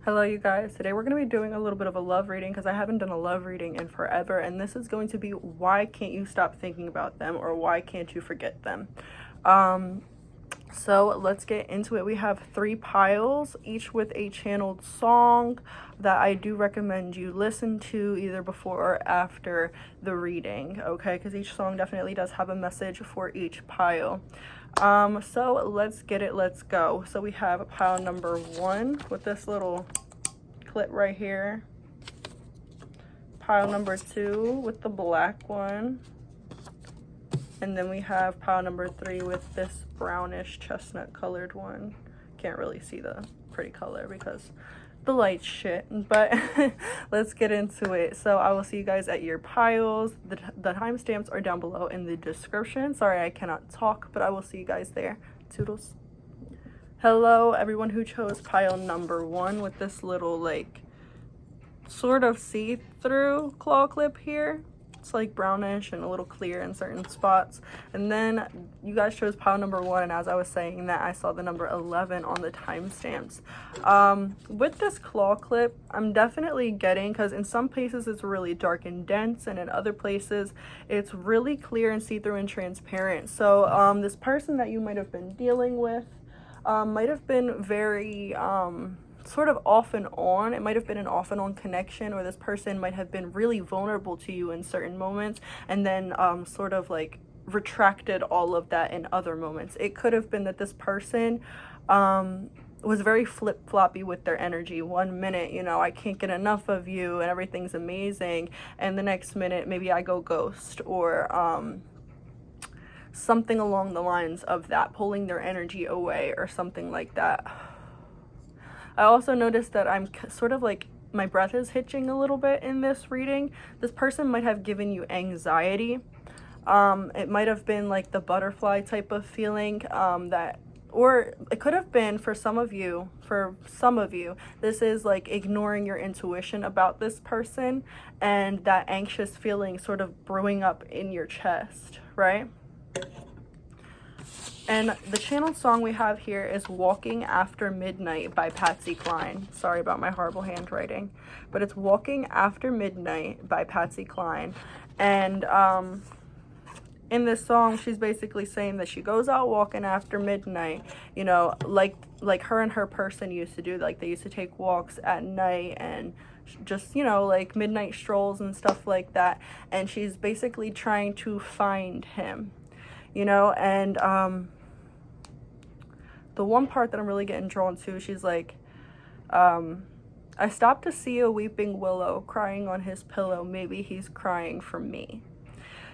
Hello you guys, today we're going to be doing a little bit of a love reading because I haven't done a love reading in forever, and this is going to be why can't you stop thinking about them, or why can't you forget them. So let's get into it. We have 3 piles, each with a channeled song that I do recommend you listen to either before or after the reading, okay? Because each song definitely does have a message for each pile. So let's get it, let's go. So we have pile number 1 with this little clip right here. Pile number 2 with the black one. And then we have pile number 3 with this brownish chestnut colored one. Can't really see the pretty color because the light's shit, but let's get into it. So I will see you guys at your piles. The timestamps are down below in the description. Sorry I cannot talk, but I will see you guys there. Toodles. Hello everyone who chose pile number 1 with this little like sort of see-through claw clip here. It's like brownish and a little clear in certain spots. And then you guys chose pile number 1, and as I was saying that, I saw the number 11 on the timestamps. With this claw clip, I'm definitely getting, because in some places it's really dark and dense, and in other places it's really clear and see-through and transparent. So this person that you might have been dealing with might have been very sort of off and on. It might have been an off and on connection, or this person might have been really vulnerable to you in certain moments and then sort of like retracted all of that in other moments. It could have been that this person was very flip-floppy with their energy. One minute, you know, I can't get enough of you and everything's amazing, and the next minute maybe I go ghost, or something along the lines of that, pulling their energy away or something like that. I also noticed that I'm sort of like, my breath is hitching a little bit in this reading. This person might have given you anxiety. It might have been like the butterfly type of feeling, or it could have been for some of you, this is like ignoring your intuition about this person and that anxious feeling sort of brewing up in your chest, right? And the channeled song we have here is Walking After Midnight by Patsy Cline. Sorry about my horrible handwriting, but it's Walking After Midnight by Patsy Cline. And in this song, she's basically saying that she goes out walking after midnight, you know, like her and her person used to do. Like they used to take walks at night and just, you know, like midnight strolls and stuff like that. And she's basically trying to find him, you know, and the one part that I'm really getting drawn to, she's like, I stopped to see a weeping willow crying on his pillow. Maybe he's crying for me.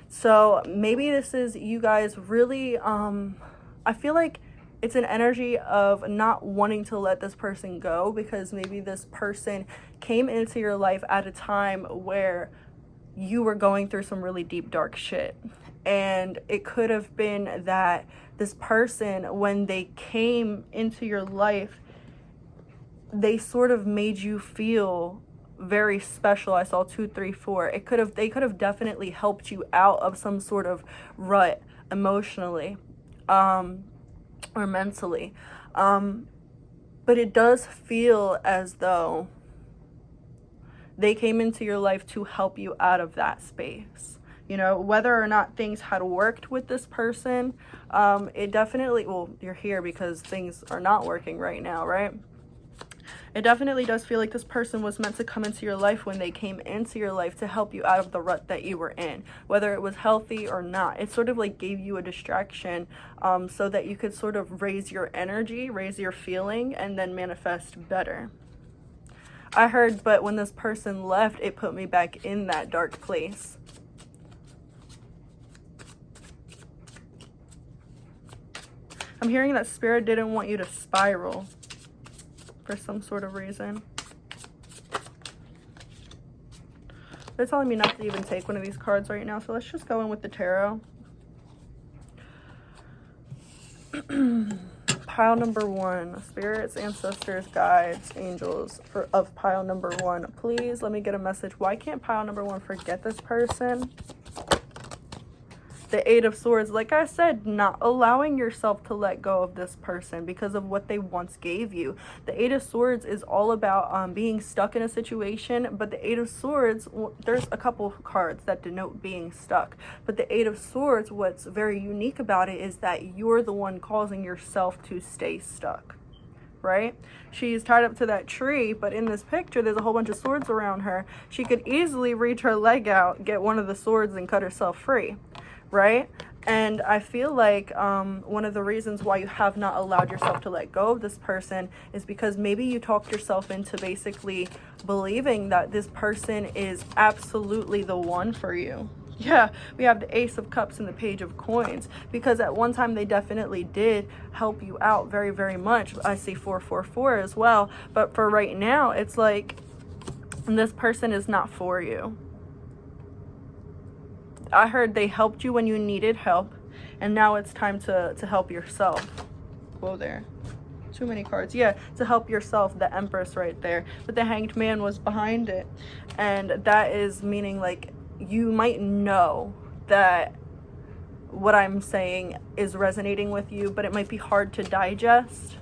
So maybe this is you guys really, I feel like it's an energy of not wanting to let this person go, because maybe this person came into your life at a time where you were going through some really deep, dark shit. And it could have been that this person, when they came into your life, they sort of made you feel very special. I saw 2, 3, 4. They could have definitely helped you out of some sort of rut emotionally, or mentally. But it does feel as though they came into your life to help you out of that space. You know, whether or not things had worked with this person, it definitely, well, you're here because things are not working right now, right? It definitely does feel like this person was meant to come into your life when they came into your life to help you out of the rut that you were in, whether it was healthy or not. It sort of like gave you a distraction, so that you could sort of raise your energy, raise your feeling, and then manifest better. I heard, but when this person left, it put me back in that dark place. I'm hearing that spirit didn't want you to spiral for some sort of reason. They're telling me not to even take one of these cards right now, so let's just go in with the tarot. Pile number 1, spirits, ancestors, guides, angels of pile number 1. Please let me get a message. Why can't pile number 1 forget this person? The Eight of Swords, like I said, not allowing yourself to let go of this person because of what they once gave you. The Eight of Swords is all about being stuck in a situation, but the Eight of Swords, there's a couple cards that denote being stuck. But the Eight of Swords, what's very unique about it is that you're the one causing yourself to stay stuck. Right? She's tied up to that tree, but in this picture there's a whole bunch of swords around her. She could easily reach her leg out, get one of the swords, and cut herself free, right? And I feel like one of the reasons why you have not allowed yourself to let go of this person is because maybe you talked yourself into basically believing that this person is absolutely the one for you. Yeah, we have the Ace of Cups and the Page of Coins, because at one time they definitely did help you out very, very much. I see 444 as well, but for right now, it's like this person is not for you. I heard they helped you when you needed help, and now it's time to help yourself. Whoa there. Too many cards. Yeah, to help yourself, the Empress right there. But the Hanged Man was behind it, and that is meaning like you might know that what I'm saying is resonating with you, but it might be hard to digest.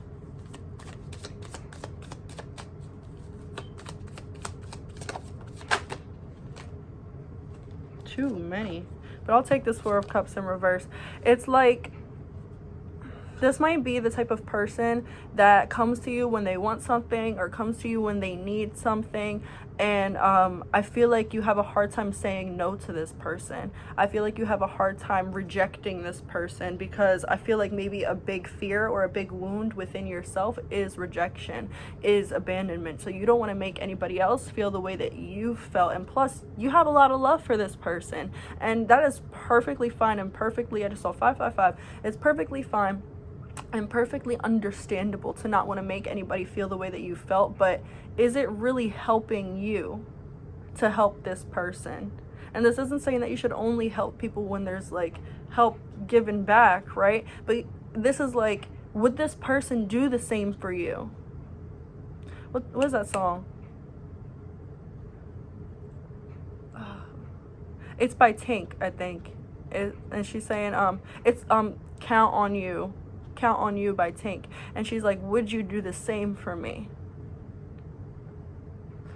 Too many. But I'll take this Four of Cups in reverse. It's like this might be the type of person that comes to you when they want something or comes to you when they need something. And I feel like you have a hard time saying no to this person. I feel like you have a hard time rejecting this person because I feel like maybe a big fear or a big wound within yourself is rejection, is abandonment. So you don't want to make anybody else feel the way that you felt. And plus, you have a lot of love for this person. And that is perfectly fine and perfectly, I just saw 555. It's perfectly fine and perfectly understandable to not want to make anybody feel the way that you felt, but is it really helping you to help this person? And this isn't saying that you should only help people when there's like help given back, right? But this is like, would this person do the same for you? What is that song? It's by Tink, I think. And she's saying it's Count on You by Tink. And she's like, would you do the same for me?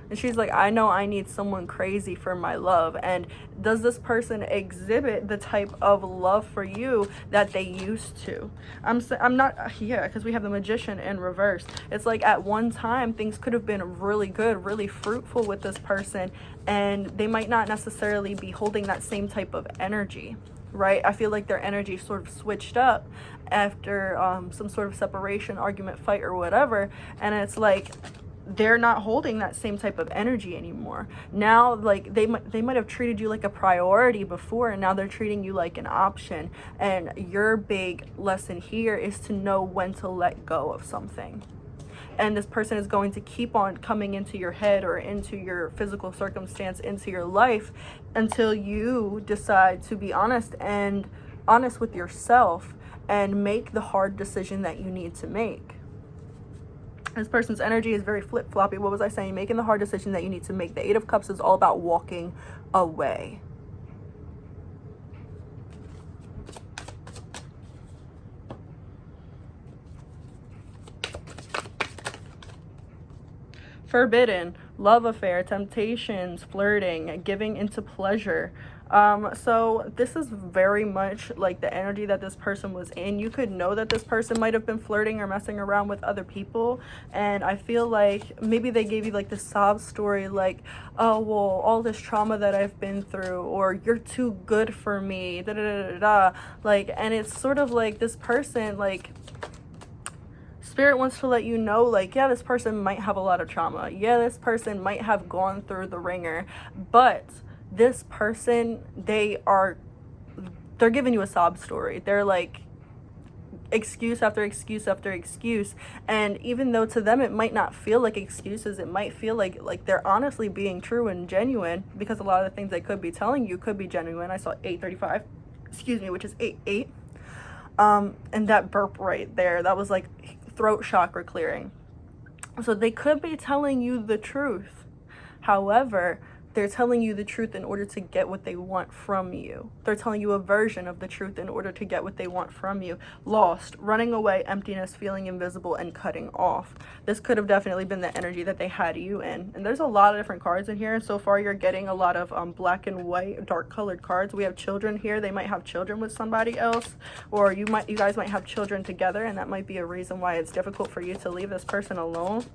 And she's like, I know I need someone crazy for my love. And does this person exhibit the type of love for you that they used to? I'm not, yeah, because we have the Magician in reverse. It's like at one time, things could have been really good, really fruitful with this person. And they might not necessarily be holding that same type of energy, right? I feel like their energy sort of switched up after some sort of separation, argument, fight, or whatever. And it's like, they're not holding that same type of energy anymore. Now, like, they might have treated you like a priority before, and now they're treating you like an option. And your big lesson here is to know when to let go of something. And this person is going to keep on coming into your head or into your physical circumstance, into your life, until you decide to be honest with yourself and make the hard decision that you need to make. This person's energy is very flip-floppy. What was I saying? Making the hard decision that you need to make. The Eight of Cups is all about walking away. Forbidden, love affair, temptations, flirting, giving into pleasure. So this is very much like the energy that this person was in. You could know that this person might have been flirting or messing around with other people, and I feel like maybe they gave you like the sob story, like, oh well, all this trauma that I've been through, or you're too good for me, da da da da da. Like, and it's sort of like this person, like, Spirit wants to let you know, like, yeah, this person might have a lot of trauma. Yeah, this person might have gone through the ringer, but this person, they're giving you a sob story. They're like excuse after excuse after excuse, and even though to them it might not feel like excuses, it might feel like they're honestly being true and genuine, because a lot of the things they could be telling you could be genuine. I saw 835, which is 88. And that burp right there, that was like throat chakra clearing. So they could be telling you the truth. However, they're telling you the truth in order to get what they want from you. They're telling you a version of the truth in order to get what they want from you. Lost, running away, emptiness, feeling invisible, and cutting off. This could have definitely been the energy that they had you in. And there's a lot of different cards in here. And so far, you're getting a lot of black and white, dark colored cards. We have children here. They might have children with somebody else, or you guys might have children together, and that might be a reason why it's difficult for you to leave this person alone.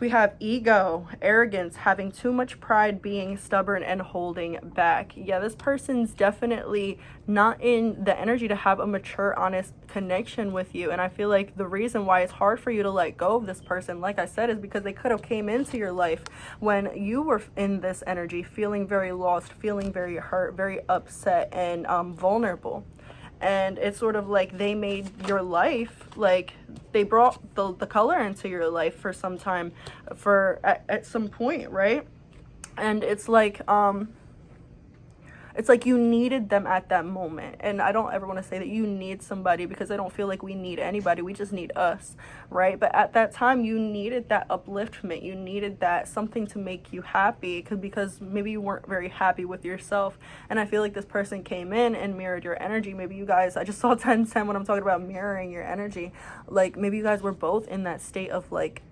We have ego, arrogance, having too much pride, being stubborn, and holding back. Yeah, this person's definitely not in the energy to have a mature, honest connection with you. And I feel like the reason why it's hard for you to let go of this person, like I said, is because they could have came into your life when you were in this energy, feeling very lost, feeling very hurt, very upset, and vulnerable. And it's sort of like they made your life, like they brought the color into your life for some time, at some point, right? And it's like you needed them at that moment. And I don't ever want to say that you need somebody, because I don't feel like we need anybody. We just need us, right? But at that time, you needed that upliftment. You needed that something to make you happy, because maybe you weren't very happy with yourself. And I feel like this person came in and mirrored your energy. Maybe you guys, I just saw 10-10 when I'm talking about mirroring your energy. Like maybe you guys were both in that state of like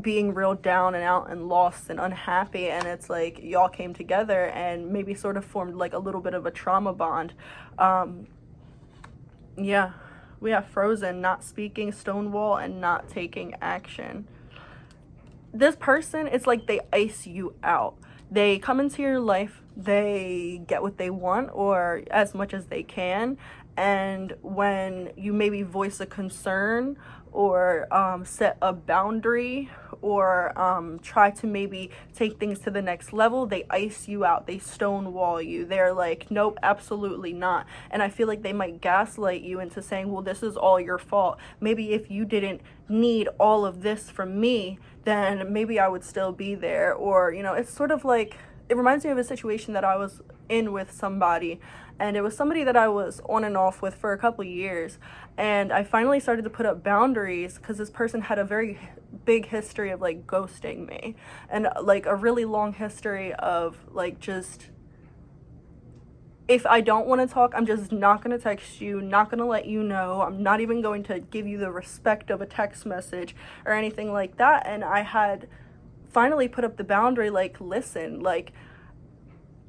being real down and out and lost and unhappy, and it's like y'all came together and maybe sort of formed like a little bit of a trauma bond. Yeah, we have frozen, not speaking, stonewall, and not taking action. This person, it's like they ice you out. They come into your life, they get what they want, or as much as they can, and when you maybe voice a concern or set a boundary or try to maybe take things to the next level, they ice you out, they stonewall you. They're like, nope, absolutely not. And I feel like they might gaslight you into saying, well, this is all your fault. Maybe if you didn't need all of this from me, then maybe I would still be there. Or, you know, it's sort of like, it reminds me of a situation that I was in with somebody, and it was somebody that I was on and off with for a couple years, and I finally started to put up boundaries because this person had a very big history of like ghosting me, and like a really long history of like, just, if I don't want to talk, I'm just not going to text you, not going to let you know, I'm not even going to give you the respect of a text message or anything like that. And I had finally put up the boundary, like, listen, like,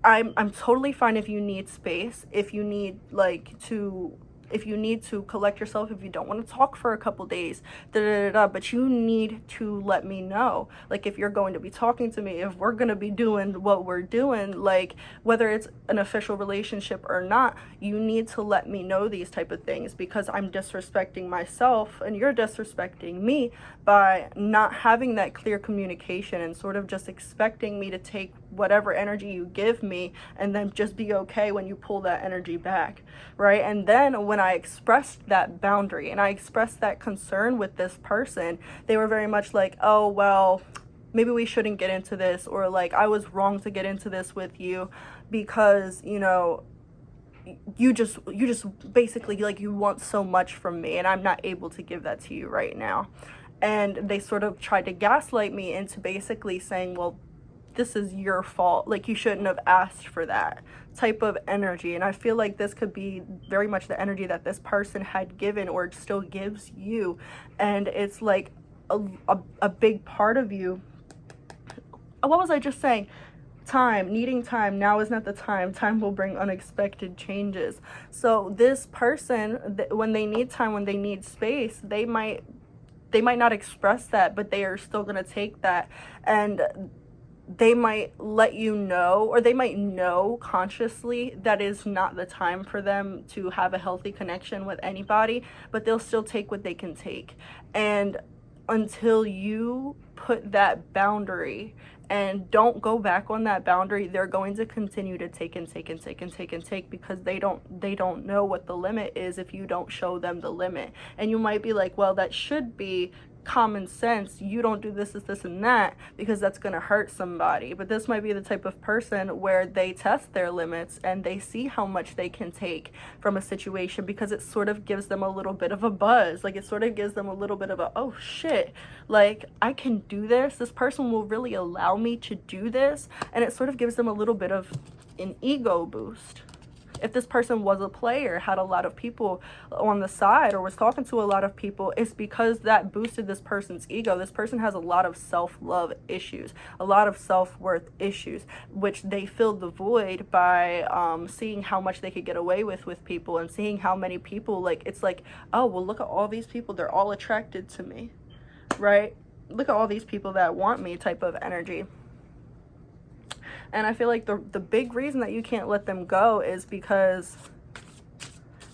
I'm totally fine if you need space, if you need like to, if you need to collect yourself, if you don't want to talk for a couple days, but you need to let me know, like, if you're going to be talking to me, if we're going to be doing what we're doing, like, whether it's an official relationship or not, you need to let me know these type of things, because I'm disrespecting myself and you're disrespecting me by not having that clear communication and sort of just expecting me to take whatever energy you give me and then just be okay when you pull that energy back, right? And then when I expressed that boundary and I expressed that concern with this person, they were very much like, oh, well, maybe we shouldn't get into this, or like, I was wrong to get into this with you because, you know, you just basically, like, you want so much from me and I'm not able to give that to you right now. And they sort of tried to gaslight me into basically saying, well, this is your fault, like, you shouldn't have asked for that type of energy. And I feel like this could be very much the energy that this person had given or still gives you. And it's like a big part of you. What was I just saying? Time, needing time. Now is not the time. Time will bring unexpected changes. So this person, when they need time, when they need space, they might not express that, but they are still going to take that, and they might let you know, or they might know consciously that is not the time for them to have a healthy connection with anybody, but they'll still take what they can take. And until you put that boundary and don't go back on that boundary, they're going to continue to take and take and take and take and take, because they don't know what the limit is if you don't show them the limit. And you might be like, well, that should be common sense, you don't do this, and that, because that's going to hurt somebody. But this might be the type of person where they test their limits and they see how much they can take from a situation, because it sort of gives them a little bit of a buzz. Like, it sort of gives them a little bit of a, oh shit, like, I can do this person will really allow me to do this. And it sort of gives them a little bit of an ego boost. If this person was a player, had a lot of people on the side, or was talking to a lot of people, it's because that boosted this person's ego. This person has a lot of self-love issues, a lot of self-worth issues, which they filled the void by seeing how much they could get away with people, and seeing how many people, like, it's like, oh, well, look at all these people, they're all attracted to me, right? Look at all these people that want me type of energy. And I feel like the big reason that you can't let them go is because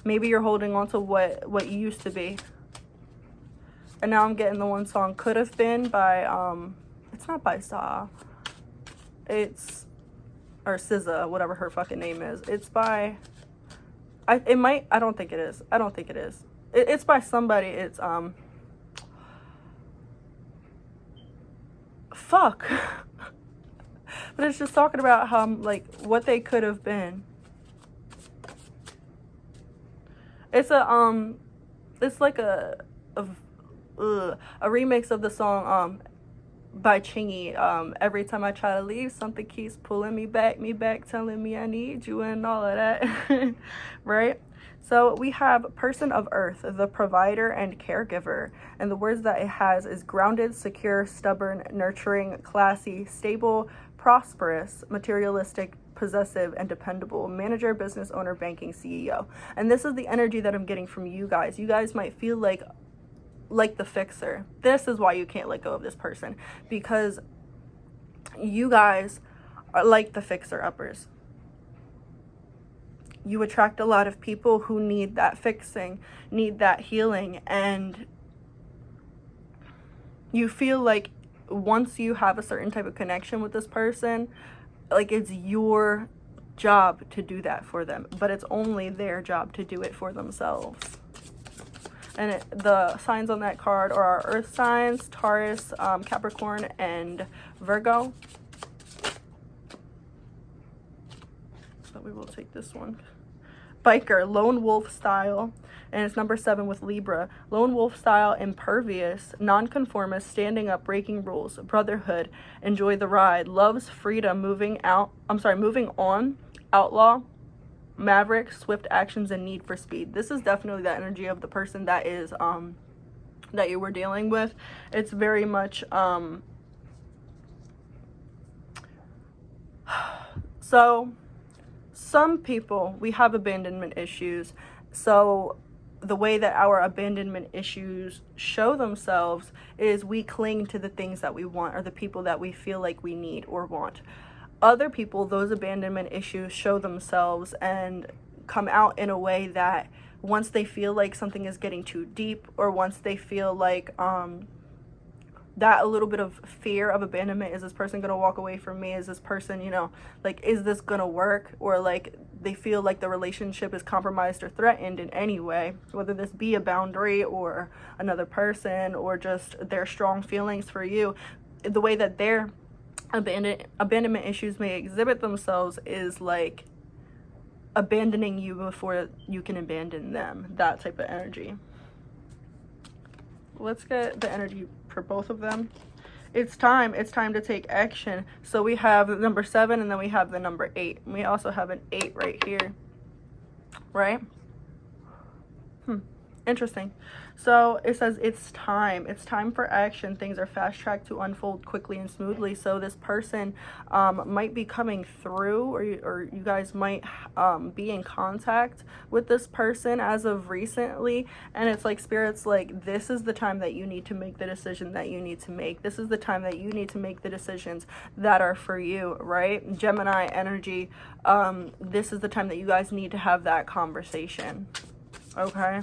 maybe you're holding on to what you used to be. And now I'm getting the one song Could Have Been by, it's not by 𝔖𝔢𝔩𝔢. It's, or 𝔗𝔢𝔩, whatever her fucking name is. It's by, I don't think it is. It's by somebody. It's, fuck. But it's just talking about how, like, what they could have been. It's a it's like a remix of the song by 𝔗𝔦𝔪𝔢𝔮. Every time I try to leave, something keeps pulling me back, telling me I need you, and all of that. Right? So we have person of earth, the provider and caregiver. And the words that it has is grounded, secure, stubborn, nurturing, classy, stable, prosperous, materialistic, possessive, and dependable. Manager, business owner, banking, CEO. And this is the energy that I'm getting from you guys. You guys might feel like the fixer. This is why you can't let go of this person, because you guys are like the fixer-uppers. You attract a lot of people who need that fixing, need that healing, and you feel like once you have a certain type of connection with this person, like, it's your job to do that for them, but it's only their job to do it for themselves. And the signs on that card are our earth signs, Taurus, Capricorn, and Virgo. But we will take this one. Biker, lone wolf style, and it's number 7 with Libra. Lone wolf style, impervious, nonconformist, standing up, breaking rules, brotherhood, enjoy the ride, loves freedom, moving on, outlaw, maverick, swift actions, and need for speed. This is definitely the energy of the person that is that you were dealing with. It's very much so some people, we have abandonment issues. So the way that our abandonment issues show themselves is we cling to the things that we want, or the people that we feel like we need or want. Other people, those abandonment issues show themselves and come out in a way that once they feel like something is getting too deep, or once they feel like that a little bit of fear of abandonment, is this person gonna walk away from me, is this person, like, is this gonna work, or like they feel like the relationship is compromised or threatened in any way, whether this be a boundary or another person or just their strong feelings for you. The way that their abandonment issues may exhibit themselves is like abandoning you before you can abandon them, that type of energy. Let's get the energy for both of them. It's time to take action. So we have the number 7, and then we have the number 8. We also have an 8 right here, right? Interesting. So it says it's time for action. Things are fast tracked to unfold quickly and smoothly. So this person might be coming through, or you guys might be in contact with this person as of recently, and it's like Spirit's like, this is the time that you need to make the decision that you need to make. This is the time that you need to make the decisions that are for you, right? Gemini energy, this is the time that you guys need to have that conversation, okay?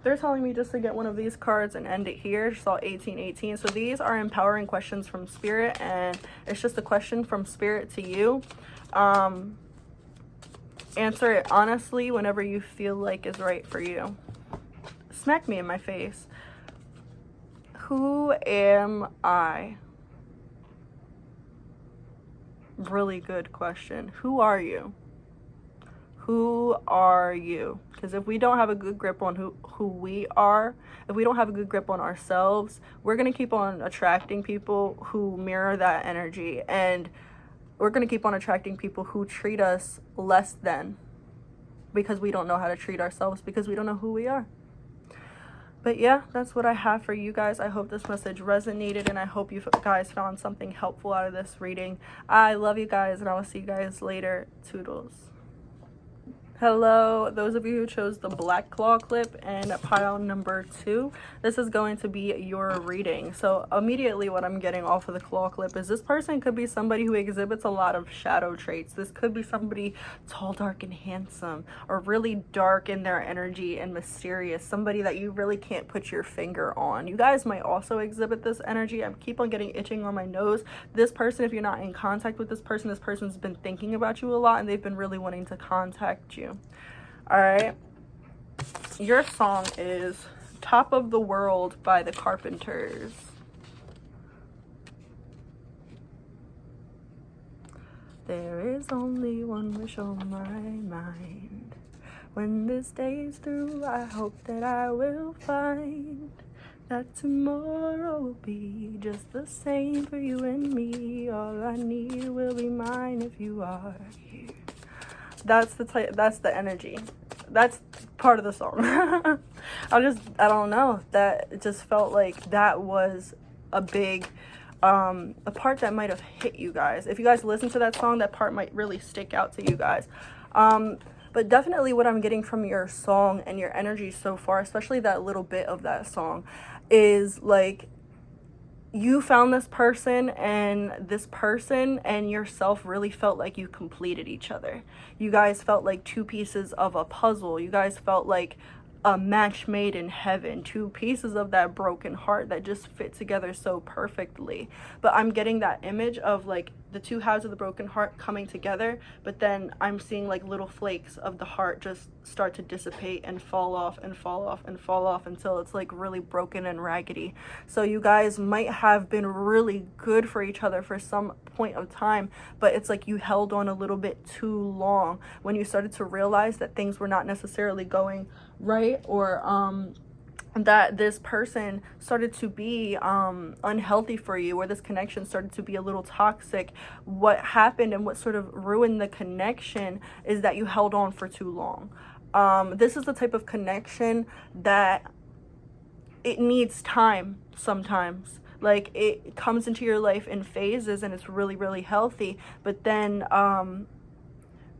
They're telling me just to get one of these cards and end it here. Just saw 1818. So these are empowering questions from Spirit, and it's just a question from Spirit to you. Answer it honestly whenever you feel like is right for you. smack me in my face. Who am I? Really good question. Who are you? Who are you? Because if we don't have a good grip on who we are, if we don't have a good grip on ourselves, we're going to keep on attracting people who mirror that energy. And we're going to keep on attracting people who treat us less than, because we don't know how to treat ourselves, because we don't know who we are. But yeah, that's what I have for you guys. I hope this message resonated, and I hope you guys found something helpful out of this reading. I love you guys, and I will see you guys later. Toodles. Hello, those of you who chose the black claw clip and pile number 2, this is going to be your reading. So immediately what I'm getting off of the claw clip is this person could be somebody who exhibits a lot of shadow traits. This could be somebody tall, dark, and handsome, or really dark in their energy and mysterious, somebody that you really can't put your finger on. You guys might also exhibit this energy. I keep on getting itching on my nose. This person, if you're not in contact with this person's been thinking about you a lot, and they've been really wanting to contact you. All right, your song is Top of the World by the Carpenters. There is only one wish on my mind. When this day is through, I hope that I will find that tomorrow will be just the same for you and me. All I need will be mine if you are here. That's the energy. That's part of the song. I don't know. That it just felt like that was a big, a part that might have hit you guys. If you guys listen to that song, that part might really stick out to you guys. But definitely what I'm getting from your song and your energy so far, especially that little bit of that song, is like, you found this person and yourself really felt like you completed each other. You guys felt like two pieces of a puzzle. You guys felt like a match made in heaven, two pieces of that broken heart that just fit together so perfectly. But I'm getting that image of like the two halves of the broken heart coming together, but then I'm seeing like little flakes of the heart just start to dissipate and fall off and fall off and fall off until it's like really broken and raggedy. So you guys might have been really good for each other for some point of time, but it's like you held on a little bit too long when you started to realize that things were not necessarily going right, or that this person started to be unhealthy for you, or this connection started to be a little toxic. What happened and what sort of ruined the connection is that you held on for too long. This is the type of connection that it needs time sometimes. Like, it comes into your life in phases and it's really, really healthy, but then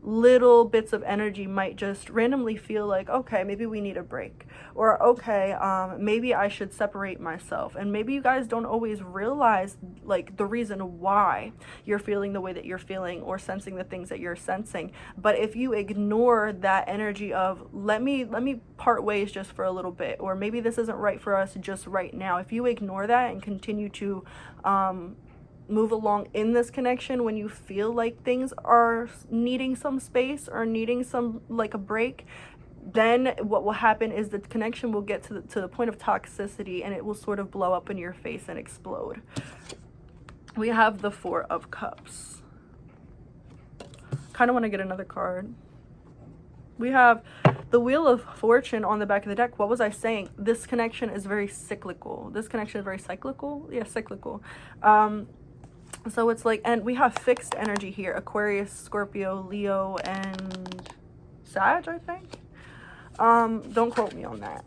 little bits of energy might just randomly feel like, okay, maybe we need a break, or okay, maybe I should separate myself. And maybe you guys don't always realize like the reason why you're feeling the way that you're feeling or sensing the things that you're sensing. But if you ignore that energy of let me part ways just for a little bit, or maybe this isn't right for us just right now, if you ignore that and continue to move along in this connection when you feel like things are needing some space or needing some like a break, then what will happen is the connection will get to the point of toxicity, and it will sort of blow up in your face and explode. We have the Four of Cups. Kind of want to get another card. We have the Wheel of Fortune on the back of the deck. What was I saying? This connection is very cyclical. This connection is very cyclical. Yeah, cyclical. So it's like, and we have fixed energy here: Aquarius, Scorpio, Leo, and Sag, I think. Don't quote me on that.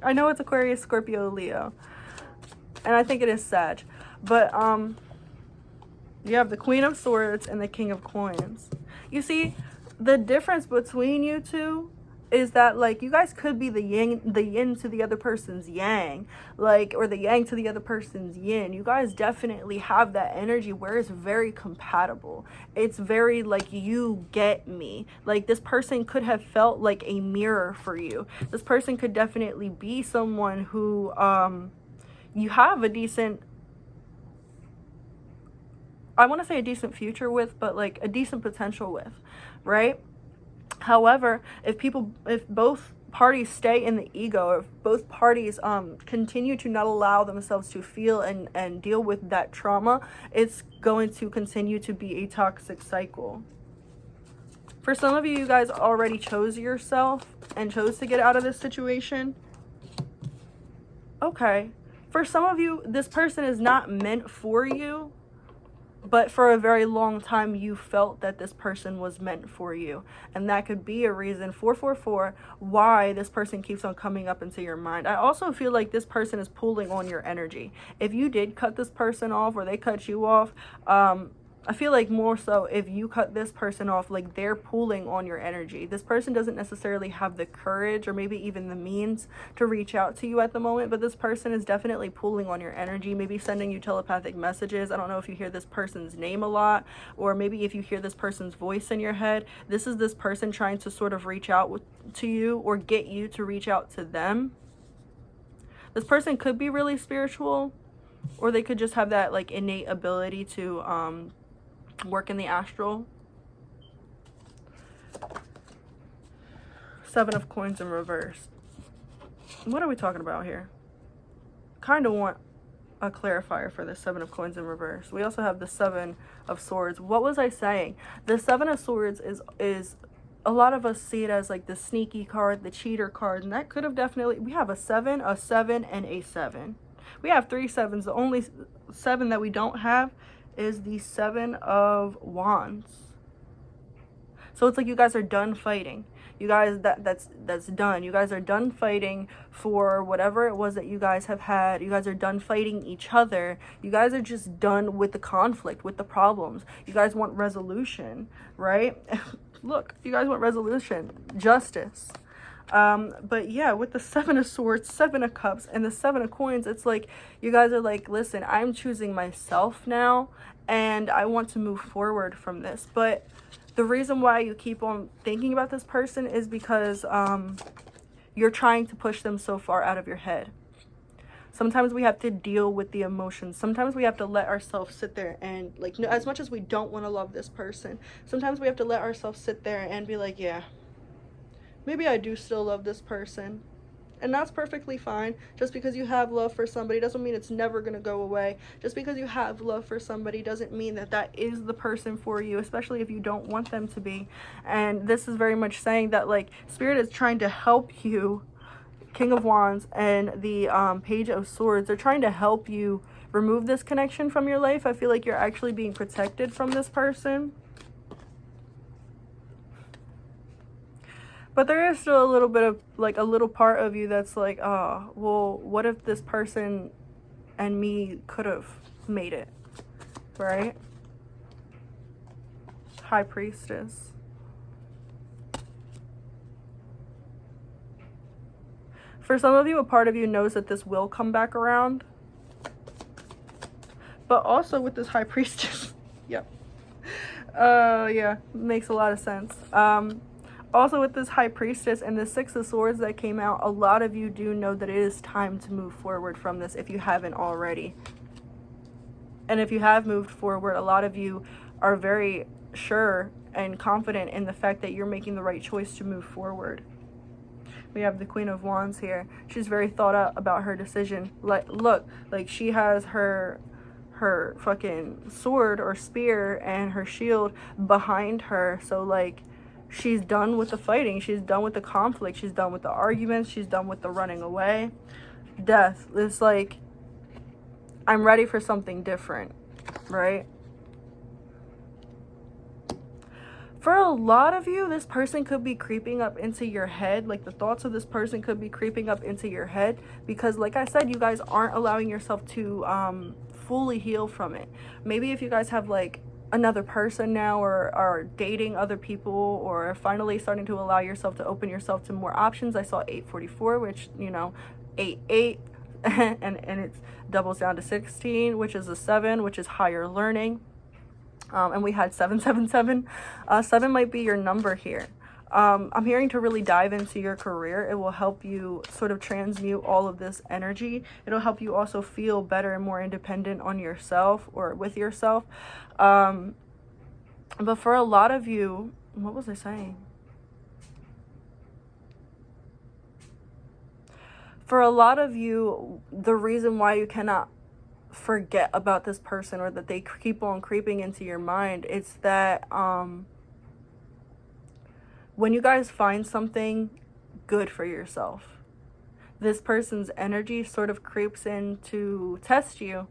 I know it's Aquarius, Scorpio, Leo, and I think it is Sag. But you have the Queen of Swords and the King of Coins. You see, the difference between you two is that like you guys could be the yin to the other person's yang, like, or the yang to the other person's yin. You guys definitely have that energy where it's very compatible. It's very like, you get me. Like, this person could have felt like a mirror for you. This person could definitely be someone who you have a decent, I want to say a decent future with, but like a decent potential with, right? However, if both parties stay in the ego, if both parties continue to not allow themselves to feel and deal with that trauma, it's going to continue to be a toxic cycle. For some of you, you guys already chose yourself and chose to get out of this situation. Okay. For some of you, this person is not meant for you, but for a very long time, you felt that this person was meant for you. And that could be a reason, 444, why this person keeps on coming up into your mind. I also feel like this person is pulling on your energy. If you did cut this person off or they cut you off, I feel like more so if you cut this person off, like they're pulling on your energy. This person doesn't necessarily have the courage or maybe even the means to reach out to you at the moment, but this person is definitely pulling on your energy, maybe sending you telepathic messages. I don't know if you hear this person's name a lot, or maybe if you hear this person's voice in your head. This is this person trying to sort of reach out to you or get you to reach out to them. This person could be really spiritual, or they could just have that like innate ability to work in the astral. 7 of coins in reverse. What are we talking about here? Kind of want a clarifier for the 7 of coins in reverse. We also have the 7 of swords. What was I saying? The 7 of swords is a lot of us see it as like the sneaky card, the cheater card, and that could have definitely, we have a 7, and a 7. We have 3 7s. The only 7 that we don't have is the 7 of wands. So it's like you guys are done fighting. You guys, that's done. You guys are done fighting for whatever it was that you guys have had. You guys are done fighting each other. You guys are just done with the conflict, with the problems. You guys want resolution, right? Look, you guys want resolution, justice. But yeah, with the 7 of swords, 7 of cups, and the 7 of coins, it's like you guys are like, listen, I'm choosing myself now, and I want to move forward from this. But the reason why you keep on thinking about this person is because you're trying to push them so far out of your head. Sometimes we have to deal with the emotions. Sometimes we have to let ourselves sit there and, like, as much as we don't want to love this person, sometimes we have to let ourselves sit there and be like, yeah, maybe I do still love this person. And that's perfectly fine. Just because you have love for somebody doesn't mean it's never going to go away. Just because you have love for somebody doesn't mean that that is the person for you, especially if you don't want them to be. And this is very much saying that, like, Spirit is trying to help you. King of Wands and the Page of Swords, they're trying to help you remove this connection from your life. I feel like you're actually being protected from this person. But there is still a little bit of, like, a little part of you that's like, oh, well, what if this person and me could have made it, right? High Priestess. For some of you, a part of you knows that this will come back around. But also with this High Priestess, yep. Yeah, makes a lot of sense. Also with this High Priestess and the 6 of Swords that came out, a lot of you do know that it is time to move forward from this if you haven't already. And if you have moved forward, a lot of you are very sure and confident in the fact that you're making the right choice to move forward. We have the Queen of Wands here. She's very thought out about her decision. Like, look, like she has her fucking sword or spear and her shield behind her. So, like, she's done with the fighting. She's done with the conflict. She's done with the arguments. She's done with the running away. Death. It's like, I'm ready for something different, right? For a lot of you, this person could be creeping up into your head. Like, the thoughts of this person could be creeping up into your head because, like I said, you guys aren't allowing yourself to fully heal from it. Maybe if you guys have, like, another person now, or are dating other people, or finally starting to allow yourself to open yourself to more options. I saw 844, which, you know, 88, and it doubles down to 16, which is a 7, which is higher learning. And we had 777. 7 might be your number here. I'm hearing to really dive into your career. It will help you sort of transmute all of this energy. It'll help you also feel better and more independent on yourself or with yourself. But for a lot of you, what was I saying? For a lot of you, the reason why you cannot forget about this person, or that they keep on creeping into your mind, it's that when you guys find something good for yourself, this person's energy sort of creeps in to test you,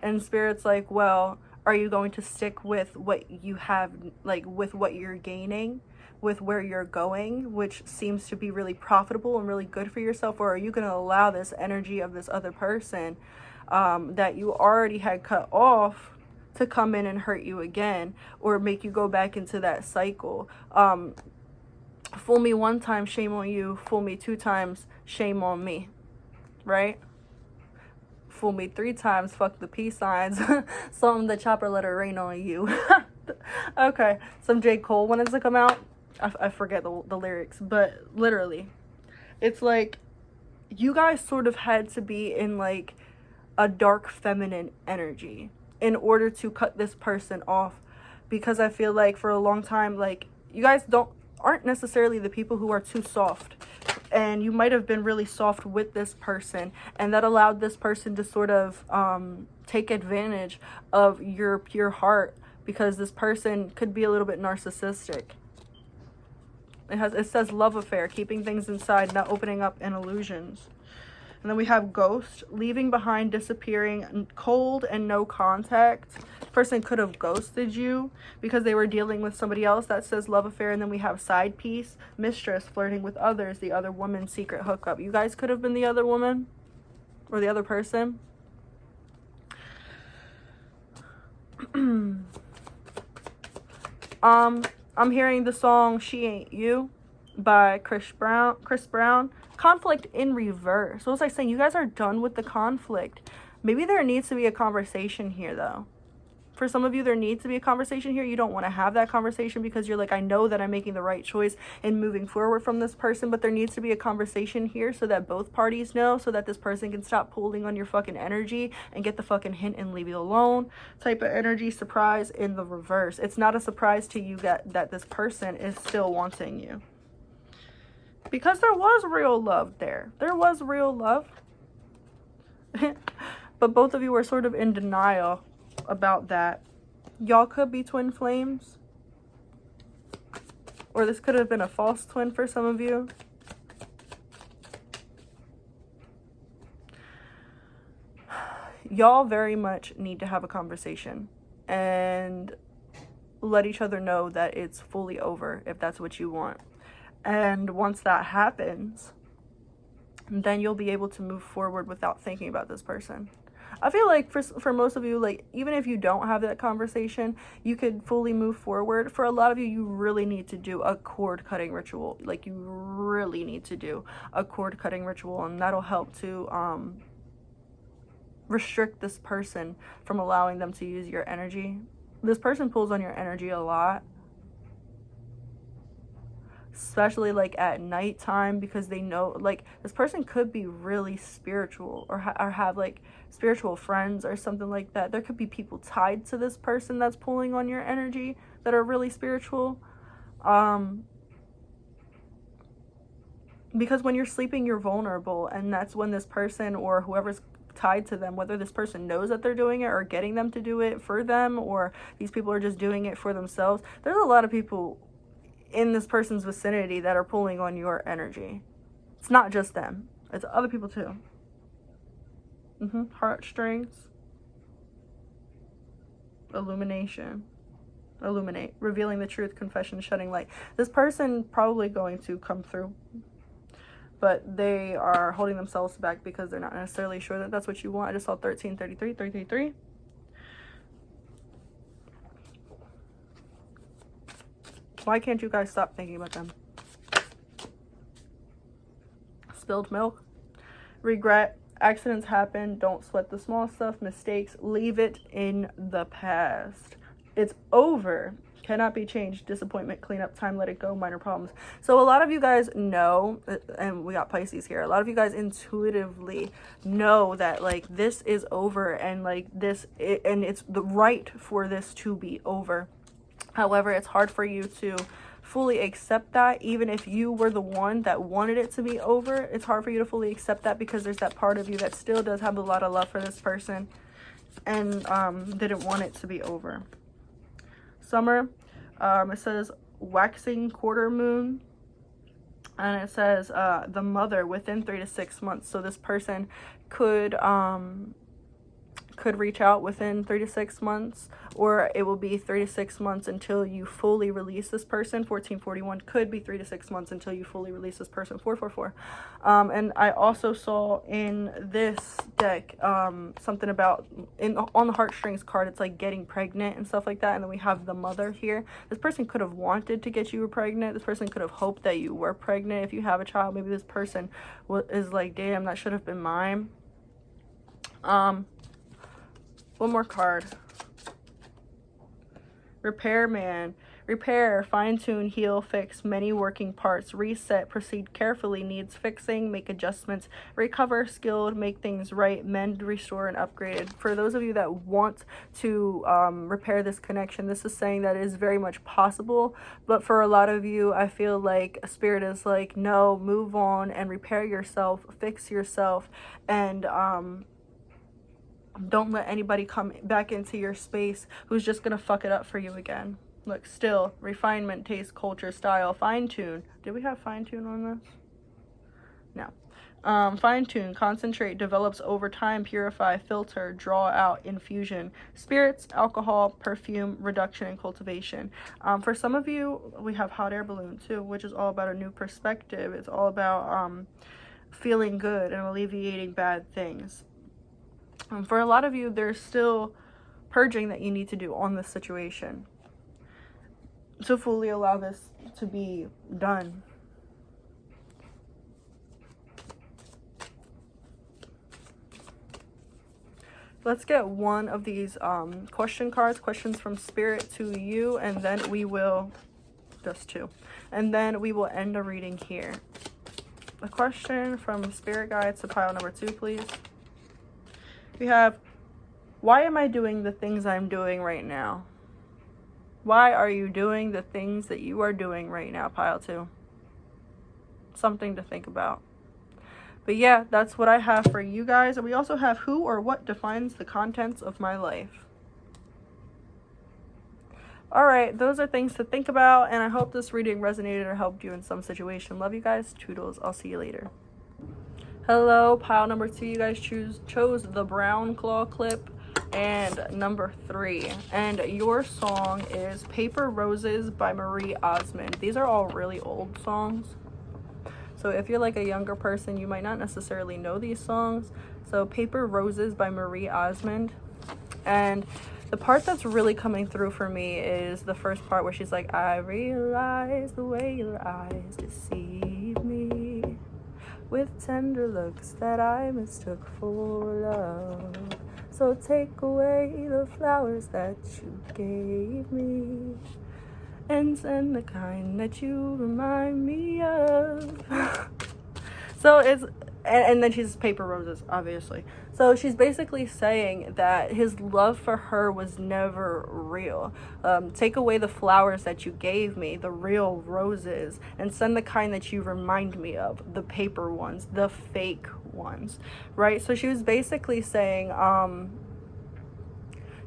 and Spirit's like, well, are you going to stick with what you have, like with what you're gaining, with where you're going, which seems to be really profitable and really good for yourself, or are you going to allow this energy of this other person that you already had cut off to come in and hurt you again, or make you go back into that cycle? Fool me one time, shame on you. Fool me 2 times, shame on me, right? Fool me 3 times, fuck the peace signs. Something the chopper let it rain on you. Okay, some 𝔗𝔬𝔩𝔢 wanted to come out. I forget the lyrics, but literally, it's like you guys sort of had to be in like a dark feminine energy in order to cut this person off, because I feel like for a long time, like, you guys aren't necessarily the people who are too soft, and you might have been really soft with this person, and that allowed this person to sort of take advantage of your pure heart, because this person could be a little bit narcissistic. It says love affair, keeping things inside, not opening up in illusions. And then we have ghost, leaving behind, disappearing, cold and no contact. Person could have ghosted you because they were dealing with somebody else. That says love affair. And then we have side piece, mistress, flirting with others, the other woman, secret hookup. You guys could have been the other woman or the other person. I'm hearing the song She Ain't You by Chris Brown. Conflict in reverse. What was I saying? You guys are done with the conflict. Maybe there needs to be a conversation here, though. For some of you, there needs to be a conversation here. You don't want to have that conversation because you're like, I know that I'm making the right choice in moving forward from this person, but there needs to be a conversation here so that both parties know, so that this person can stop pulling on your fucking energy and get the fucking hint and leave you alone type of energy. Surprise in the reverse. It's not a surprise to you that this person is still wanting you. Because there was real love there. There was real love. But both of you are sort of in denial about that. Y'all could be twin flames. Or this could have been a false twin for some of you. Y'all very much need to have a conversation and let each other know that it's fully over if that's what you want. And once that happens, then you'll be able to move forward without thinking about this person. I feel like for most of you, like, even if you don't have that conversation, you could fully move forward. For a lot of you, you really need to do a cord cutting ritual. Like, you really need to do a cord cutting ritual, and that'll help to restrict this person from allowing them to use your energy. This person pulls on your energy a lot, especially like at nighttime, because they know, like, this person could be really spiritual or have like spiritual friends or something like that. There could be people tied to this person that's pulling on your energy that are really spiritual. Because when you're sleeping, you're vulnerable, and that's when this person or whoever's tied to them, whether this person knows that they're doing it or getting them to do it for them, or these people are just doing it for themselves. There's a lot of people in this person's vicinity that are pulling on your energy. It's not just them, it's other people too. Heartstrings, illumination, illuminate, revealing the truth, confession, shedding light. This person probably going to come through, but they are holding themselves back because they're not necessarily sure that that's what you want. I just saw 1333, 333. Why can't you guys stop thinking about them? Spilled milk. Regret. Accidents happen. Don't sweat the small stuff. Mistakes. Leave it in the past. It's over. Cannot be changed. Disappointment. Clean up time. Let it go. Minor problems. So a lot of you guys know, and we got Pisces here, a lot of you guys intuitively know that, like, this is over, and like and it's the right for this to be over. However, it's hard for you to fully accept that. Even if you were the one that wanted it to be over, it's hard for you to fully accept that because there's that part of you that still does have a lot of love for this person and didn't want it to be over. Summer, it says waxing quarter moon, and it says the mother within 3 to 6 months. So this person could reach out within 3 to 6 months, or it will be 3 to 6 months until you fully release this person. 1441 could be 3 to 6 months until you fully release this person. 444. And I also saw in this deck something about on the heartstrings card, it's like getting pregnant and stuff like that. And then we have the mother here. This person could have wanted to get you pregnant. This person could have hoped that you were pregnant. If you have a child, maybe this person is like, damn, that should have been mine. One more card. Repairman. Repair, fine-tune, heal, fix many working parts, reset, proceed carefully, needs fixing, make adjustments, recover, skilled, make things right, mend, restore, and upgrade. For those of you that want to repair this connection, this is saying that it is very much possible. But for a lot of you, I feel like Spirit is like, no, move on and repair yourself, fix yourself, and don't let anybody come back into your space who's just gonna fuck it up for you again. Look, still, refinement, taste, culture, style, fine-tune. Did we have fine-tune on this? No. Fine-tune, concentrate, develops over time, purify, filter, draw out, infusion, spirits, alcohol, perfume, reduction, and cultivation. For some of you, we have hot air balloon too, which is all about a new perspective. It's all about feeling good and alleviating bad things. For a lot of you, there's still purging that you need to do on this situation to fully allow this to be done. Let's get one of these question cards, questions from Spirit to you, and then we will, just two, and then we will end the reading here. A question from Spirit Guides to pile number 2, please. We have, why am I doing the things I'm doing right now? Why are you doing the things that you are doing right now, pile 2? Something to think about. But yeah, that's what I have for you guys. And we also have who or what defines the contents of my life. All right, those are things to think about. And I hope this reading resonated or helped you in some situation. Love you guys. Toodles. I'll see you later. Hello, pile number 2, you guys chose the brown claw clip and number 3. And your song is Paper Roses by Marie Osmond. These are all really old songs. So if you're like a younger person, you might not necessarily know these songs. So Paper Roses by Marie Osmond. And the part that's really coming through for me is the first part where she's like, I realize the way your eyes deceive me with tender looks that I mistook for love. So take away the flowers that you gave me and send the kind that you remind me of. So it's, and then she's Paper Roses, obviously. So she's basically saying that his love for her was never real. Take away the flowers that you gave me, the real roses, and send the kind that you remind me of, the paper ones, the fake ones, right? So she was basically saying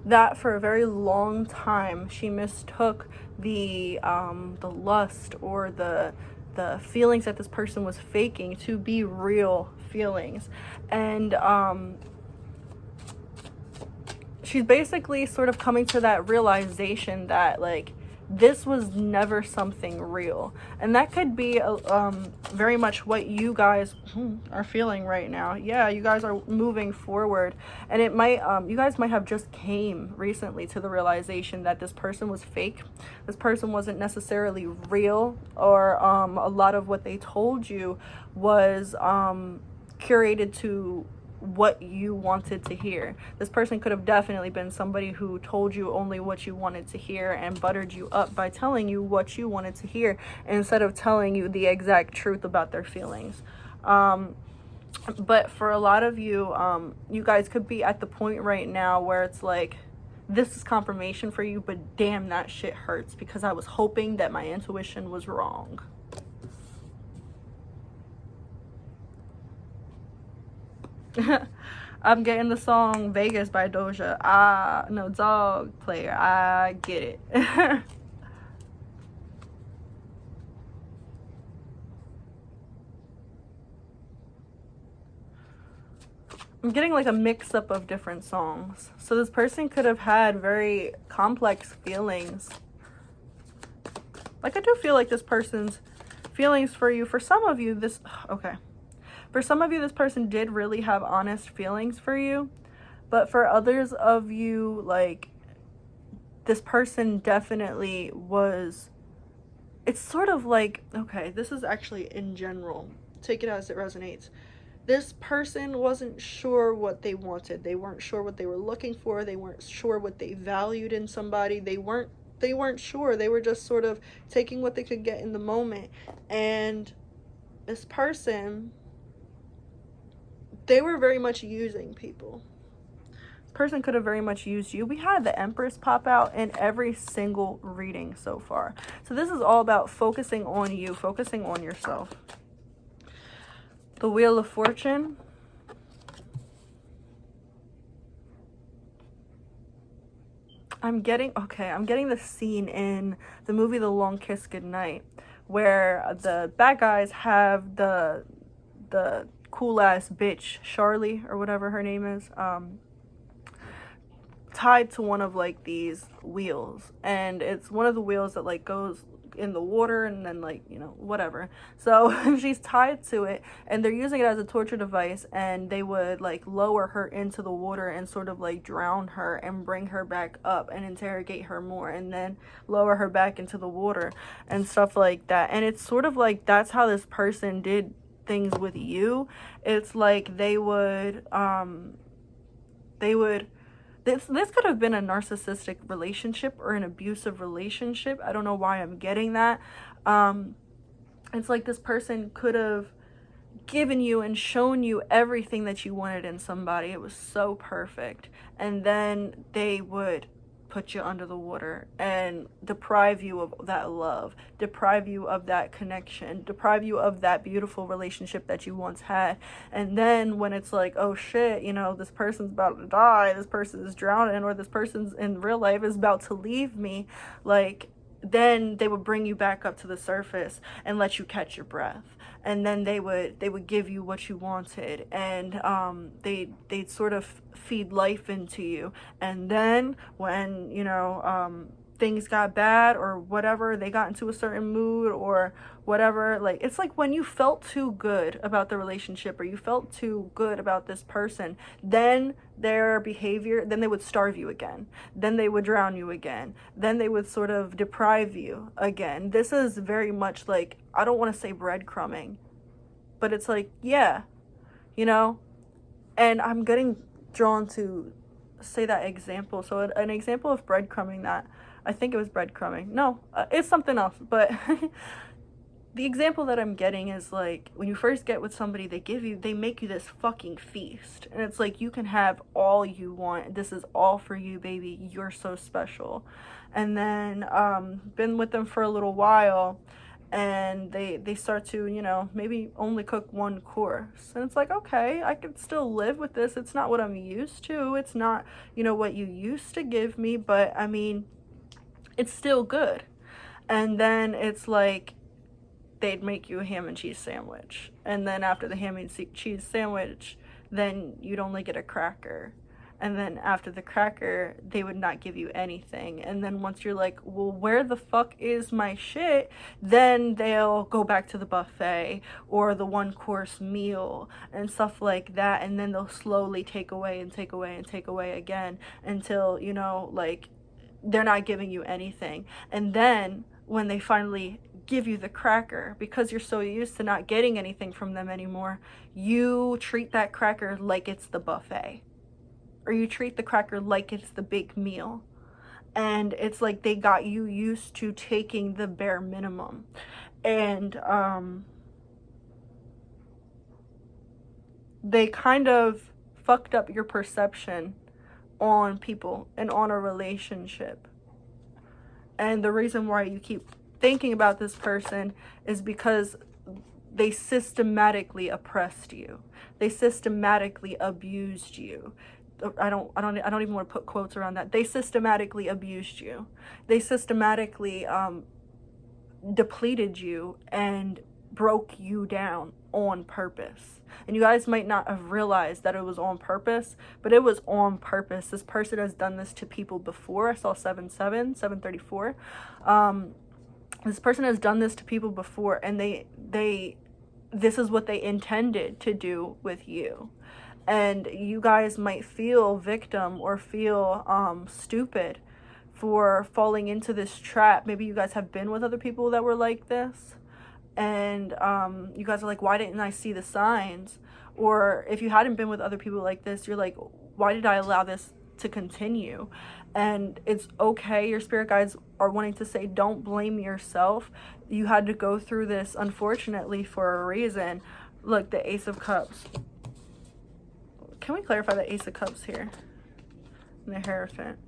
that for a very long time she mistook the lust or the feelings that this person was faking to be real feelings. And she's basically sort of coming to that realization that like this was never something real. And that could be very much what you guys are feeling right now. Yeah, you guys are moving forward, and it might you guys might have just came recently to the realization that this person was fake. This person wasn't necessarily real, or a lot of what they told you was curated to what you wanted to hear. This person could have definitely been somebody who told you only what you wanted to hear and buttered you up by telling you what you wanted to hear instead of telling you the exact truth about their feelings. But for a lot of you, you guys could be at the point right now where it's like this is confirmation for you, but damn, that shit hurts because I was hoping that my intuition was wrong. I'm getting the song Vegas by Doja. No, dog player. I get it. I'm getting like a mix up of different songs. So this person could have had very complex feelings. Like, I do feel like this person's feelings for you, for some of you, this, okay. For some of you, this person did really have honest feelings for you. But for others of you, like, this person definitely was, it's sort of like, okay, this is actually in general. Take it as it resonates. This person wasn't sure what they wanted. They weren't sure what they were looking for. They weren't sure what they valued in somebody. They weren't sure. They were just sort of taking what they could get in the moment. And this person, they were very much using people. This person could have very much used you. We had the Empress pop out in every single reading so far. So this is all about focusing on you, focusing on yourself. The Wheel of Fortune. I'm getting the scene in the movie The Long Kiss Goodnight where the bad guys have the cool ass bitch, Charlie or whatever her name is, tied to one of like these wheels, and it's one of the wheels that like goes in the water and then like, you know, whatever. So she's tied to it and they're using it as a torture device, and they would like lower her into the water and sort of like drown her and bring her back up and interrogate her more and then lower her back into the water and stuff like that. And it's sort of like that's how this person did things with you. It's like they would this could have been a narcissistic relationship or an abusive relationship. I don't know why I'm getting that. It's like this person could have given you and shown you everything that you wanted in somebody. It was so perfect. And then they would put you under the water and deprive you of that love, deprive you of that connection, deprive you of that beautiful relationship that you once had. And then when it's like, oh shit, you know, this person's about to die, this person is drowning, or this person's in real life is about to leave me, like, then they would bring you back up to the surface and let you catch your breath. And then they would give you what you wanted, and they'd sort of feed life into you. And then when, you know, things got bad or whatever, they got into a certain mood or whatever, like, it's like when you felt too good about the relationship or you felt too good about this person, then their behavior, then they would starve you again, then they would drown you again, then they would sort of deprive you again. This is very much like, I don't want to say breadcrumbing, but it's like, yeah, you know. And I'm getting drawn to say that example. So an example of breadcrumbing, that I think it was breadcrumbing, no, it's something else, but the example that I'm getting is like when you first get with somebody, they make you this fucking feast, and it's like you can have all you want, this is all for you, baby, you're so special. And then been with them for a little while, and they start to, you know, maybe only cook one course, and it's like, okay, I can still live with this. It's not what I'm used to, it's not, you know, what you used to give me, but I mean, it's still good. And then it's like they'd make you a ham and cheese sandwich, and then after the ham and cheese sandwich, then you'd only get a cracker. And then after the cracker, they would not give you anything. And then once you're like, well, where the fuck is my shit? Then they'll go back to the buffet or the one course meal and stuff like that. And then they'll slowly take away and take away and take away again until, you know, like, they're not giving you anything. And then when they finally give you the cracker, because you're so used to not getting anything from them anymore, you treat that cracker like it's the buffet. Or you treat the cracker like it's the big meal. And it's like they got you used to taking the bare minimum. And they kind of fucked up your perception on people and on a relationship. And the reason why you keep thinking about this person is because they systematically oppressed you. They systematically abused you. I don't even want to put quotes around that. They systematically abused you. They systematically depleted you and broke you down on purpose. And you guys might not have realized that it was on purpose, but it was on purpose. This person has done this to people before. I saw 734. This person has done this to people before, and this is what they intended to do with you. And you guys might feel victim or feel stupid for falling into this trap. Maybe you guys have been with other people that were like this, and you guys are like, why didn't I see the signs? Or if you hadn't been with other people like this, you're like, why did I allow this to continue? And it's okay. Your spirit guides are wanting to say, don't blame yourself. You had to go through this, unfortunately, for a reason. Look, the Ace of Cups. Can we clarify the Ace of Cups here? And the Hierophant.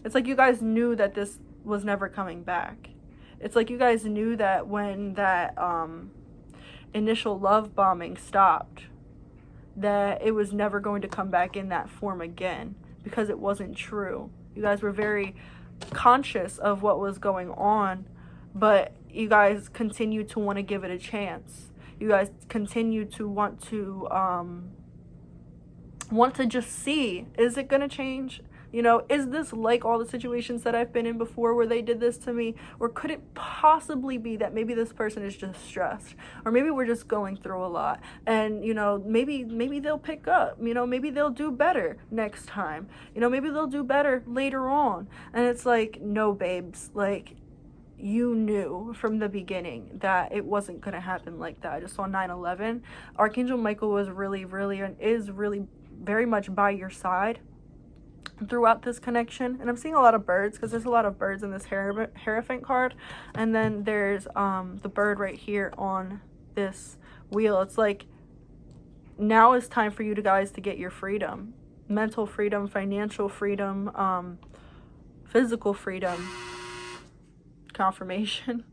It's like you guys knew that this was never coming back. It's like you guys knew that when that initial love bombing stopped, that it was never going to come back in that form again, because it wasn't true. You guys were very conscious of what was going on, but you guys continue to want to give it a chance. You guys continue to want to just see, is it going to change? You know, is this like all the situations that I've been in before where they did this to me? Or could it possibly be that maybe this person is just stressed? Or maybe we're just going through a lot. And, you know, maybe they'll pick up. You know, maybe they'll do better next time. You know, maybe they'll do better later on. And it's like, no, babes. Like, you knew from the beginning that it wasn't going to happen like that. I just saw 9/11. Archangel Michael was really, and is really very much by your side throughout this connection. And I'm seeing a lot of birds, because there's a lot of birds in this Hierophant card, and then there's the bird right here on this wheel. It's like, now is time for you guys to get your freedom. Mental freedom, financial freedom, physical freedom. Confirmation.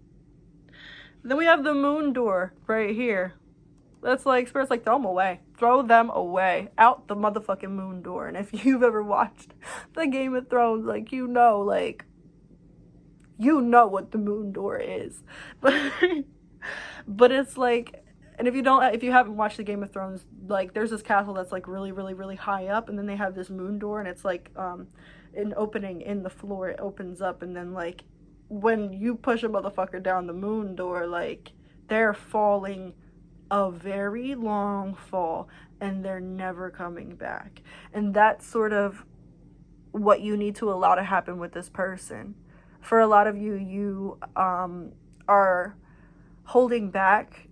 Then we have the moon door right here. That's like, Spirit's like, throw them away. Throw them away. Out the motherfucking moon door. And if you've ever watched the Game of Thrones, like, you know what the moon door is. But it's like, and if you haven't watched the Game of Thrones, like, there's this castle that's like really high up, and then they have this moon door, and it's like an opening in the floor. It opens up, and then like when you push a motherfucker down the moon door, like, they're falling a very long fall, and they're never coming back. And that's sort of what you need to allow to happen with this person. For a lot of you, you are holding back,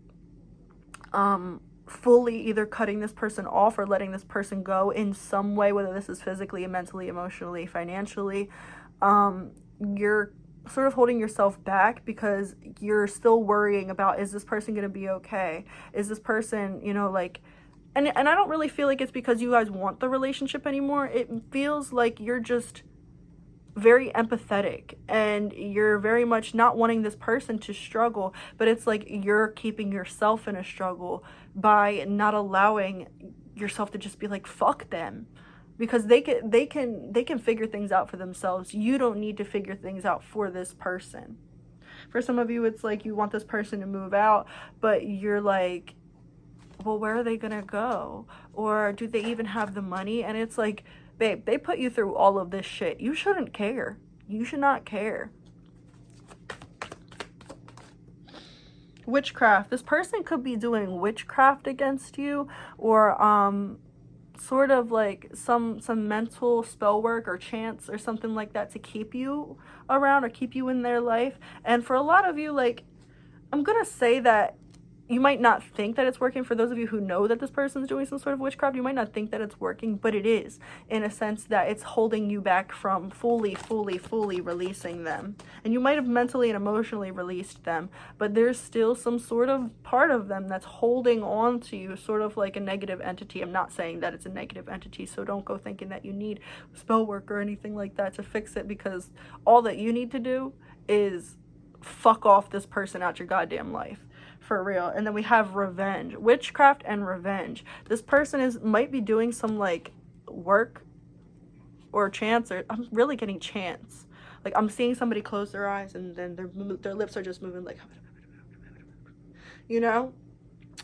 fully either cutting this person off or letting this person go in some way, whether this is physically, mentally, emotionally, financially. You're sort of holding yourself back because you're still worrying about, is this person going to be okay? Is this person, you know, like, and I don't really feel like it's because you guys want the relationship anymore. It feels like you're just very empathetic, and you're very much not wanting this person to struggle, but it's like you're keeping yourself in a struggle by not allowing yourself to just be like, fuck them. Because they can figure things out for themselves. You don't need to figure things out for this person. For some of you, it's like you want this person to move out, but you're like, well, where are they gonna go? Or do they even have the money? And it's like, babe, they put you through all of this shit. You shouldn't care. You should not care. Witchcraft. This person could be doing witchcraft against you, or sort of like some mental spell work or chants or something like that to keep you around or keep you in their life. And for a lot of you, like, I'm gonna say that you might not think that it's working. For those of you who know that this person's doing some sort of witchcraft, you might not think that it's working, but it is, in a sense that it's holding you back from fully releasing them. And you might have mentally and emotionally released them, but there's still some sort of part of them that's holding on to you, sort of like a negative entity. I'm not saying that it's a negative entity, so don't go thinking that you need spell work or anything like that to fix it, because all that you need to do is fuck off this person out your goddamn life. For real. And then we have revenge, witchcraft and revenge. This person might be doing some like work or chance, or I'm really getting chance. Like I'm seeing somebody close their eyes and then their lips are just moving like, you know?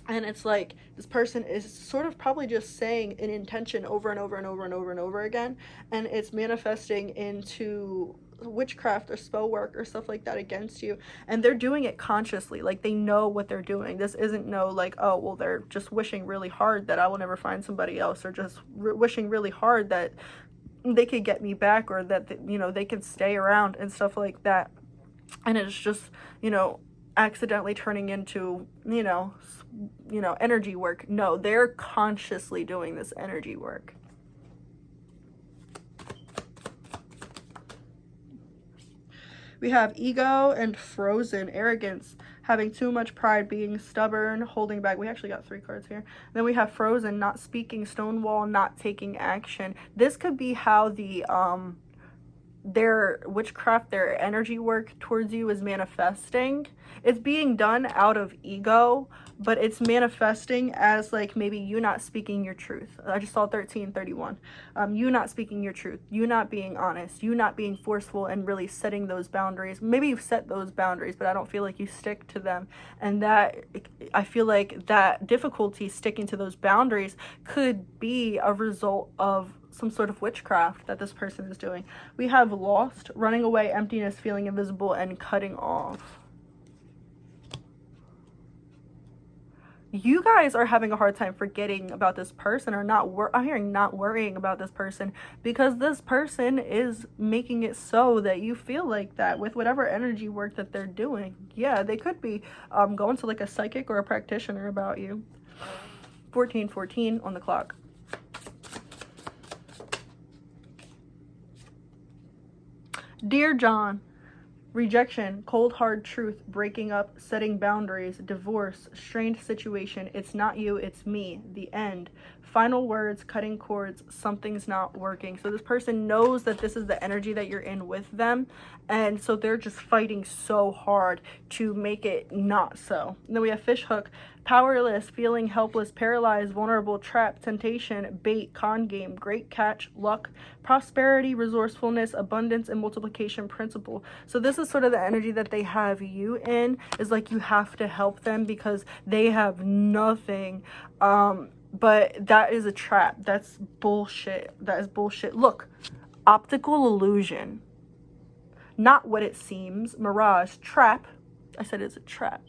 And it's like this person is sort of probably just saying an intention over and over and over and over and over again, and it's manifesting into witchcraft or spell work or stuff like that against you. And they're doing it consciously, like they know what they're doing. This isn't no like, oh well, they're just wishing really hard that I will never find somebody else, or just wishing really hard that they could get me back, or that you know, they could stay around and stuff like that. And it's just, you know, accidentally turning into, you know, energy work. No, they're consciously doing this energy work. We have ego and frozen, arrogance, having too much pride, being stubborn, holding back. We actually got 3 cards here. Then we have frozen, not speaking, stonewall, not taking action. This could be how the their witchcraft, their energy work towards you is manifesting. It's being done out of ego, but it's manifesting as like maybe you not speaking your truth. I just saw 1331. You not speaking your truth, you not being honest, you not being forceful and really setting those boundaries. Maybe you've set those boundaries, but I don't feel like you stick to them. And that, I feel like that difficulty sticking to those boundaries could be a result of some sort of witchcraft that this person is doing. We have lost, running away, emptiness, feeling invisible, and cutting off. You guys are having a hard time forgetting about this person, or I'm hearing not worrying about this person, because this person is making it so that you feel like that with whatever energy work that they're doing. Yeah, they could be going to like a psychic or a practitioner about you. 14:14 on the clock. Dear John, rejection, cold hard truth, breaking up, setting boundaries, divorce, strained situation, it's not you, it's me, the end, final words, cutting cords, something's not working. So this person knows that this is the energy that you're in with them, and so they're just fighting so hard to make it not so. And then we have fish hook, powerless, feeling helpless, paralyzed, vulnerable, trapped, temptation, bait, con game, great catch, luck, prosperity, resourcefulness, abundance, and multiplication principle. So this is sort of the energy that they have you in, is like you have to help them because they have nothing. But that is a trap. That's bullshit. That is bullshit. Look, optical illusion, not what it seems. Mirage, trap. I said it's a trap.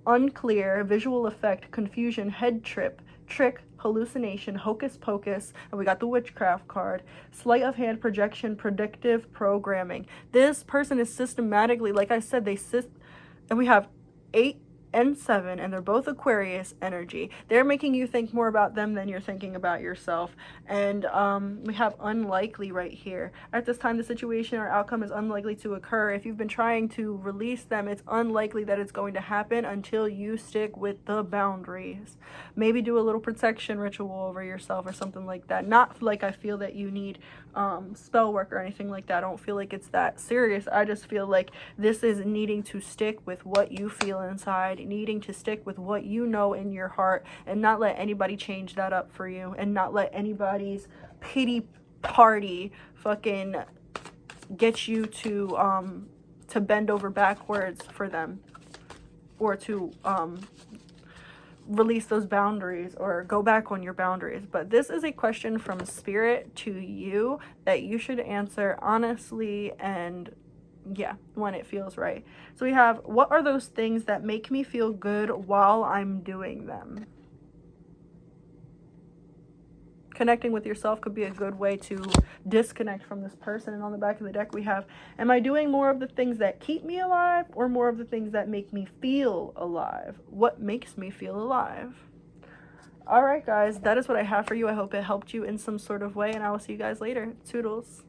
Unclear, visual effect, confusion, head trip, trick, hallucination, hocus pocus, and we got the witchcraft card. Sleight of hand, projection, predictive programming. This person is systematically, like I said, and we have 8 and 7, and they're both Aquarius energy. They're making you think more about them than you're thinking about yourself. And we have unlikely right here. At this time, the situation or outcome is unlikely to occur. If you've been trying to release them, it's unlikely that it's going to happen until you stick with the boundaries. Maybe do a little protection ritual over yourself or something like that. Not like I feel that you need spell work or anything like that. I don't feel like it's that serious. I just feel like this is needing to stick with what you feel inside, needing to stick with what you know in your heart, and not let anybody change that up for you, and not let anybody's pity party fucking get you to bend over backwards for them, or to release those boundaries or go back on your boundaries. But this is a question from spirit to you that you should answer honestly, and yeah, when it feels right. So we have, what are those things that make me feel good while I'm doing them? connecting with yourself could be a good way to disconnect from this person. And on the back of the deck we have, am I doing more of the things that keep me alive or more of the things that make me feel alive? What makes me feel alive? All right, guys, that is what I have for you. I hope it helped you in some sort of way, and I will see you guys later. Toodles.